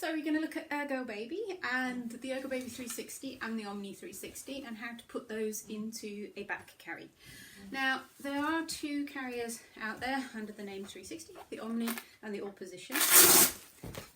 So we're going to look at Ergobaby and the Ergobaby 360 and the Omni 360 and how to put those into a back carry. Now there are two carriers out there under the name 360, the Omni and the All Position.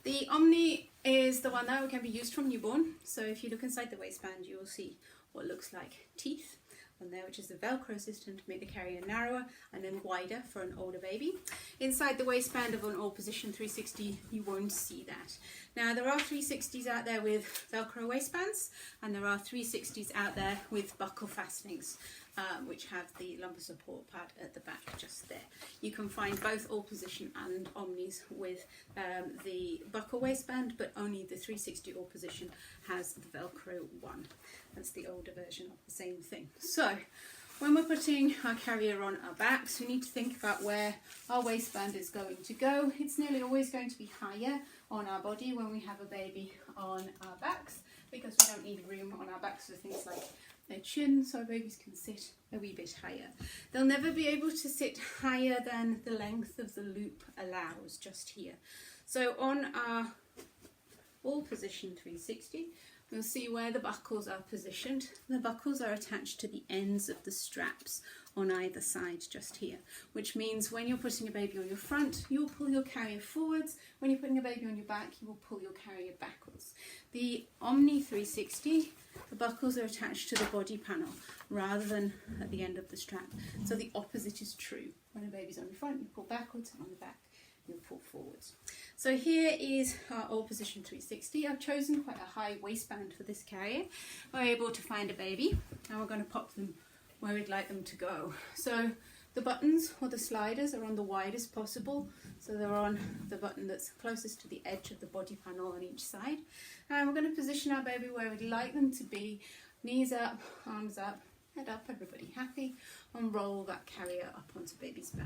The Omni is the one that can be used from newborn, so if you look inside the waistband you will see what looks like teeth on there, which is the Velcro system to make the carrier narrower and then wider for an older baby. Inside the waistband of an All Position 360 you won't see that. Now there are 360s out there with Velcro waistbands and there are 360s out there with buckle fastenings, which have the lumbar support pad at the back just there. You can find both All Position and Omnis with the buckle waistband, but only the 360 All Position has the Velcro one. That's the older version of the same thing. So when we're putting our carrier on our backs, we need to think about where our waistband is going to go. It's nearly always going to be higher on our body when we have a baby on our backs, because we don't need room on our backs for things like their chin, so our babies can sit a wee bit higher. They'll never be able to sit higher than the length of the loop allows, just here. So on our All Position 360, we'll see where the buckles are positioned. The buckles are attached to the ends of the straps on either side, just here, which means when you're putting a baby on your front, you'll pull your carrier forwards. When you're putting a baby on your back, you will pull your carrier backwards. The Omni 360, the buckles are attached to the body panel rather than at the end of the strap. So the opposite is true. When a baby's on your front, you pull backwards, and on the back, you'll pull forwards. So here is our All Position 360. I've chosen quite a high waistband for this carrier. We're able to find a baby and we're going to pop them where we'd like them to go. So the buttons or the sliders are on the widest possible, so they're on the button that's closest to the edge of the body panel on each side. And we're going to position our baby where we'd like them to be, knees up, arms up, head up, everybody happy, and roll that carrier up onto baby's back.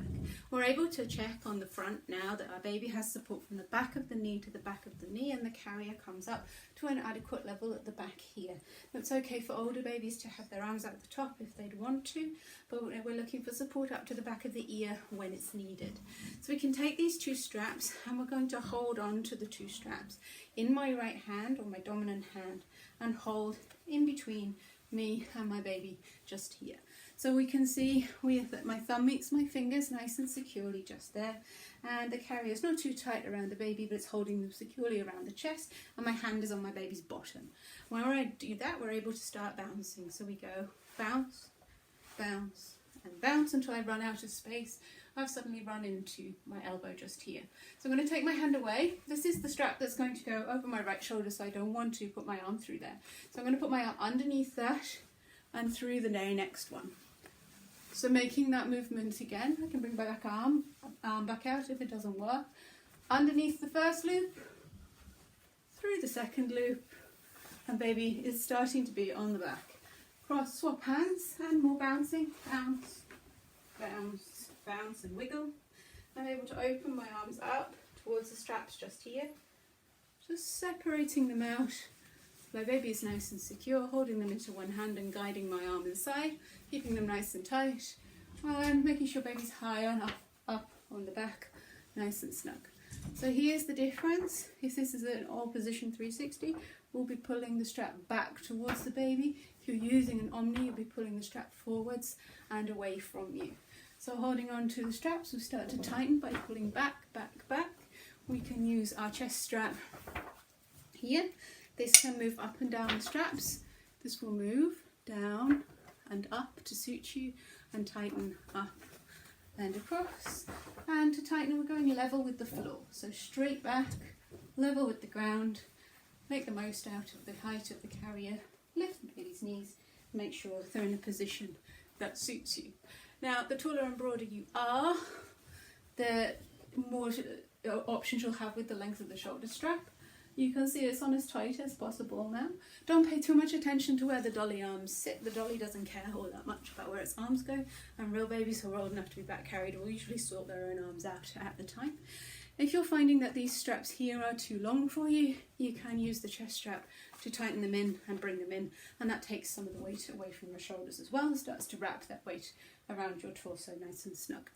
We're able to check on the front now that our baby has support from the back of the knee to the back of the knee, and the carrier comes up to an adequate level at the back here. It's okay for older babies to have their arms out the top if they'd want to, but we're looking for support up to the back of the ear when it's needed. So we can take these two straps and we're going to hold on to the two straps in my right hand or my dominant hand and hold in between me and my baby just here. So we can see that my thumb meets my fingers nice and securely just there, and the carrier is not too tight around the baby, but it's holding them securely around the chest, and my hand is on my baby's bottom. When I do that, we're able to start bouncing. So we go bounce, bounce, and bounce until I run out of space. I've suddenly run into my elbow just here. So I'm going to take my hand away. This is the strap that's going to go over my right shoulder, so I don't want to put my arm through there. So I'm going to put my arm underneath that and through the next one. So making that movement again, I can bring my back arm back out if it doesn't work. Underneath the first loop, through the second loop, and baby is starting to be on the back. Cross, swap hands, and more bouncing. Bounce, bounce, bounce, and wiggle. I'm able to open my arms up towards the straps just here, just separating them out. My baby is nice and secure, holding them into one hand and guiding my arm inside, keeping them nice and tight, and making sure baby's high on up on the back, nice and snug. So here's the difference. If this is an All Position 360, we'll be pulling the strap back towards the baby. If you're using an Omni, you'll be pulling the strap forwards and away from you. So holding on to the straps, we start to tighten by pulling back, back, back. We can use our chest strap here. This can move up and down the straps. This will move down and up to suit you, and tighten up and across. And to tighten, we're going level with the floor. So straight back, level with the ground. Make the most out of the height of the carrier. Lift the baby's knees. Make sure they're in a position that suits you. Now, the taller and broader you are, the more options you'll have with the length of the shoulder strap. You can see it's on as tight as possible now. Don't pay too much attention to where the dolly arms sit. The dolly doesn't care all that much about where its arms go, and real babies who are old enough to be back carried will usually sort their own arms out at the time. If you're finding that these straps here are too long for you, you can use the chest strap to tighten them in and bring them in, and that takes some of the weight away from your shoulders as well, and starts to wrap that weight around your torso nice and snug.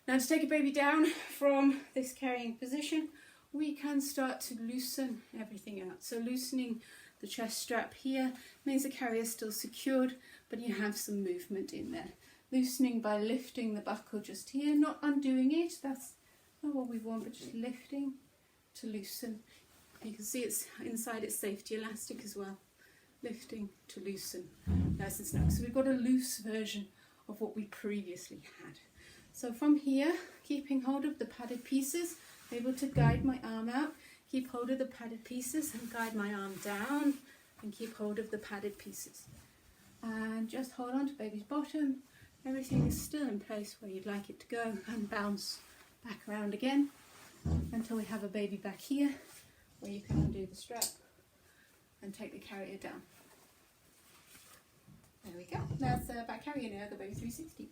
Now to take a baby down from this carrying position, we can start to loosen everything out. So loosening the chest strap here means the carrier is still secured, but you have some movement in there. Loosening by lifting the buckle just here, not undoing it, that's not what we want, but just lifting to loosen. You can see it's inside, it's safety elastic as well. Lifting to loosen, nice and snug. So we've got a loose version of what we previously had. So from here, keeping hold of the padded pieces, able to guide my arm out, keep hold of the padded pieces and guide my arm down and keep hold of the padded pieces. And just hold on to baby's bottom. Everything is still in place where you'd like it to go, and bounce back around again until we have a baby back here where you can undo the strap and take the carrier down. There we go. That's a back carrier in Ergobaby 360.